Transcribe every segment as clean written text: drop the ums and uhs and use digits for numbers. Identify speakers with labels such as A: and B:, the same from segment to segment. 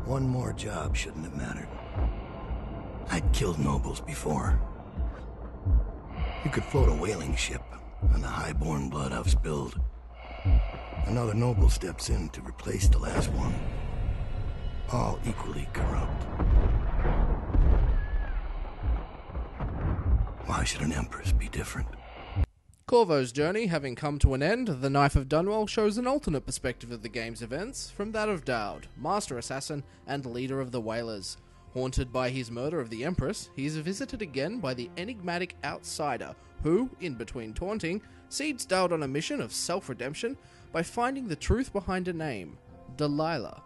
A: One more job shouldn't have mattered. I'd killed nobles before. You could float a whaling ship, and the high-born blood I've spilled. Another noble steps in to replace the last one. All equally corrupt. Why should an empress be different?
B: Corvo's journey having come to an end, the Knife of Dunwall shows an alternate perspective of the game's events from that of Dowd, master assassin and leader of the Whalers. Haunted by his murder of the Empress, he is visited again by the enigmatic outsider who, in between taunting, seeds Dowd on a mission of self-redemption by finding the truth behind a name, Delilah.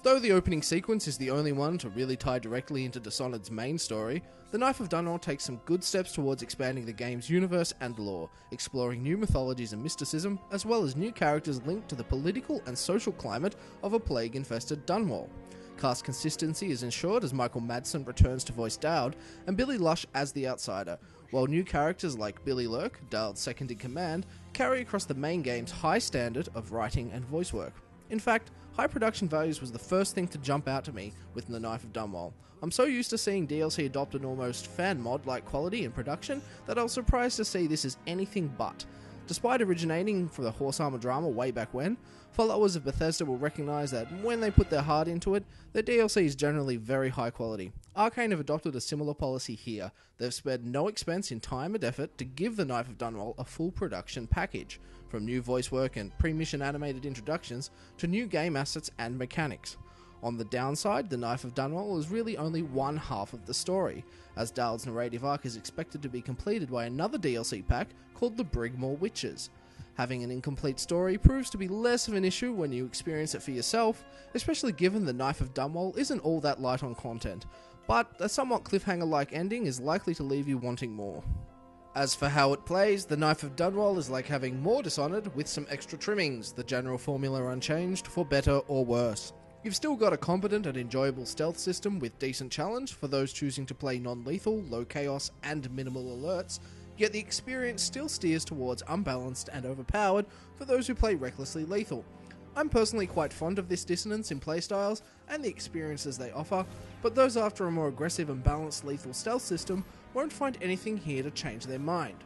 B: Though the opening sequence is the only one to really tie directly into Dishonored's main story, the Knife of Dunwall takes some good steps towards expanding the game's universe and lore, exploring new mythologies and mysticism, as well as new characters linked to the political and social climate of a plague-infested Dunwall. Cast consistency is ensured as Michael Madsen returns to voice Dowd, and Billy Lush as the outsider, while new characters like Billy Lurk, Dowd's second-in-command, carry across the main game's high standard of writing and voice work. In fact, high production values was the first thing to jump out to me with The Knife of Dunwall. I'm so used to seeing DLC adopt an almost fan mod-like quality in production that I was surprised to see this as anything but. Despite originating from the horse armor drama way back when, followers of Bethesda will recognise that when they put their heart into it, their DLC is generally very high quality. Arcane have adopted a similar policy here. They've spared no expense in time and effort to give The Knife of Dunwall a full production package, from new voice work and pre-mission animated introductions to new game assets and mechanics. On the downside, The Knife of Dunwall is really only one half of the story, as Dowd's narrative arc is expected to be completed by another DLC pack called the Brigmore Witches. Having an incomplete story proves to be less of an issue when you experience it for yourself, especially given The Knife of Dunwall isn't all that light on content, but a somewhat cliffhanger-like ending is likely to leave you wanting more. As for how it plays, The Knife of Dunwall is like having more Dishonored with some extra trimmings, the general formula unchanged, for better or worse. You've still got a competent and enjoyable stealth system with decent challenge for those choosing to play non-lethal, low chaos, and minimal alerts, yet the experience still steers towards unbalanced and overpowered for those who play recklessly lethal. I'm personally quite fond of this dissonance in playstyles and the experiences they offer, but those after a more aggressive and balanced lethal stealth system won't find anything here to change their mind.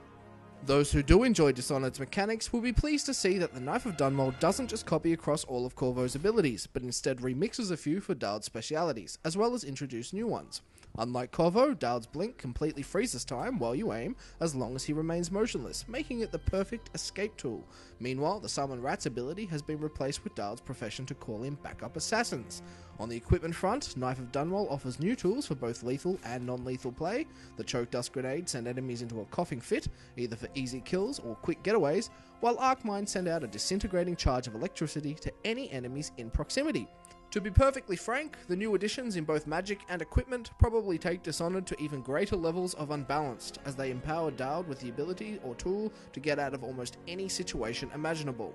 B: Those who do enjoy Dishonored's mechanics will be pleased to see that The Knife of Dunwall doesn't just copy across all of Corvo's abilities, but instead remixes a few for Dowd's specialities, as well as introduce new ones. Unlike Corvo, Dowd's blink completely freezes time while you aim, as long as he remains motionless, making it the perfect escape tool. Meanwhile, the Summon Rats ability has been replaced with Dowd's profession to call in backup assassins. On the equipment front, Knife of Dunwall offers new tools for both lethal and non-lethal play. The Choke Dust Grenade send enemies into a coughing fit, either for easy kills or quick getaways, while Arc Mine send out a disintegrating charge of electricity to any enemies in proximity. To be perfectly frank, the new additions in both magic and equipment probably take Dishonored to even greater levels of unbalanced, as they empower Dowd with the ability or tool to get out of almost any situation imaginable.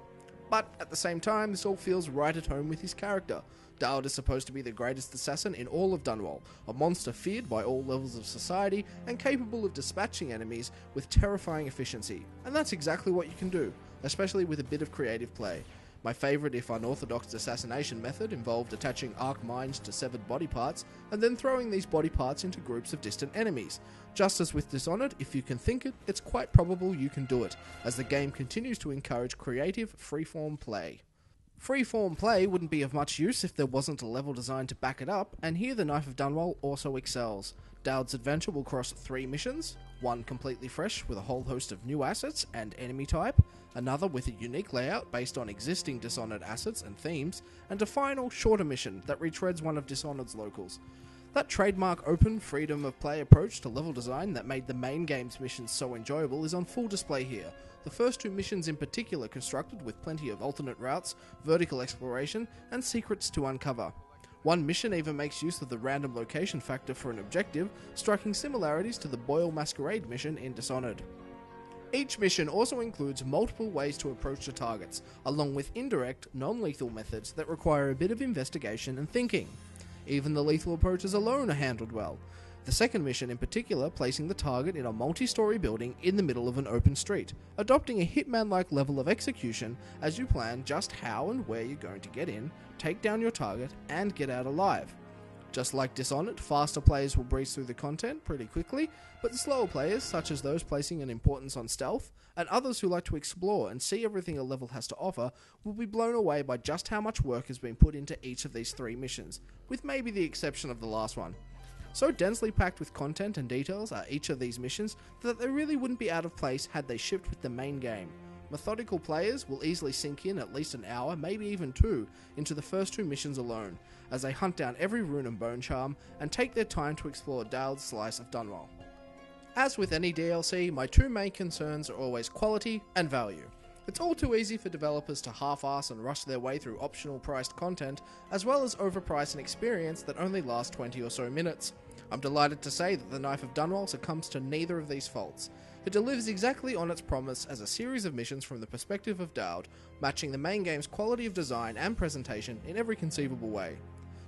B: But at the same time, this all feels right at home with his character. Dowd is supposed to be the greatest assassin in all of Dunwall, a monster feared by all levels of society and capable of dispatching enemies with terrifying efficiency. And that's exactly what you can do, especially with a bit of creative play. My favourite, if unorthodox, assassination method involved attaching arc mines to severed body parts and then throwing these body parts into groups of distant enemies. Just as with Dishonored, if you can think it, it's quite probable you can do it, as the game continues to encourage creative, freeform play. Freeform play wouldn't be of much use if there wasn't a level design to back it up, and here The Knife of Dunwall also excels. Dowd's adventure will cross 3 missions, one completely fresh with a whole host of new assets and enemy type, another with a unique layout based on existing Dishonored assets and themes, and a final, shorter mission that retreads one of Dishonored's locals. That trademark open, freedom of play approach to level design that made the main game's missions so enjoyable is on full display here. The first 2 missions in particular constructed with plenty of alternate routes, vertical exploration, and secrets to uncover. One mission even makes use of the random location factor for an objective, striking similarities to the Boyle Masquerade mission in Dishonored. Each mission also includes multiple ways to approach the targets, along with indirect, non-lethal methods that require a bit of investigation and thinking. Even the lethal approaches alone are handled well. The second mission in particular placing the target in a multi-story building in the middle of an open street, adopting a Hitman-like level of execution as you plan just how and where you're going to get in, take down your target, and get out alive. Just like Dishonored, faster players will breeze through the content pretty quickly, but the slower players, such as those placing an importance on stealth, and others who like to explore and see everything a level has to offer, will be blown away by just how much work has been put into each of these 3 missions, with maybe the exception of the last one. So densely packed with content and details are each of these missions that they really wouldn't be out of place had they shipped with the main game. Methodical players will easily sink in at least an hour, maybe even 2, into the first 2 missions alone, as they hunt down every rune and bone charm, and take their time to explore Dowd's slice of Dunwall. As with any DLC, my 2 main concerns are always quality and value. It's all too easy for developers to half-ass and rush their way through optional priced content, as well as overprice an experience that only lasts 20 or so minutes. I'm delighted to say that the Knife of Dunwall succumbs to neither of these faults. It delivers exactly on its promise as a series of missions from the perspective of Dowd, matching the main game's quality of design and presentation in every conceivable way.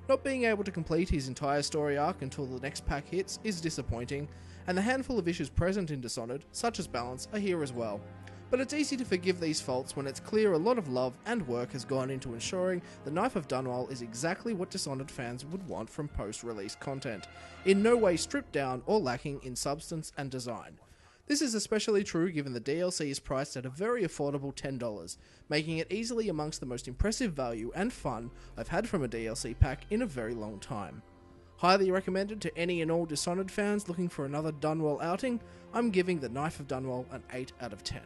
B: Not being able to complete his entire story arc until the next pack hits is disappointing, and the handful of issues present in Dishonored, such as balance, are here as well. But it's easy to forgive these faults when it's clear a lot of love and work has gone into ensuring the Knife of Dunwall is exactly what Dishonored fans would want from post-release content, in no way stripped down or lacking in substance and design. This is especially true given the DLC is priced at a very affordable $10, making it easily amongst the most impressive value and fun I've had from a DLC pack in a very long time. Highly recommended to any and all Dishonored fans looking for another Dunwall outing, I'm giving the Knife of Dunwall an 8 out of 10.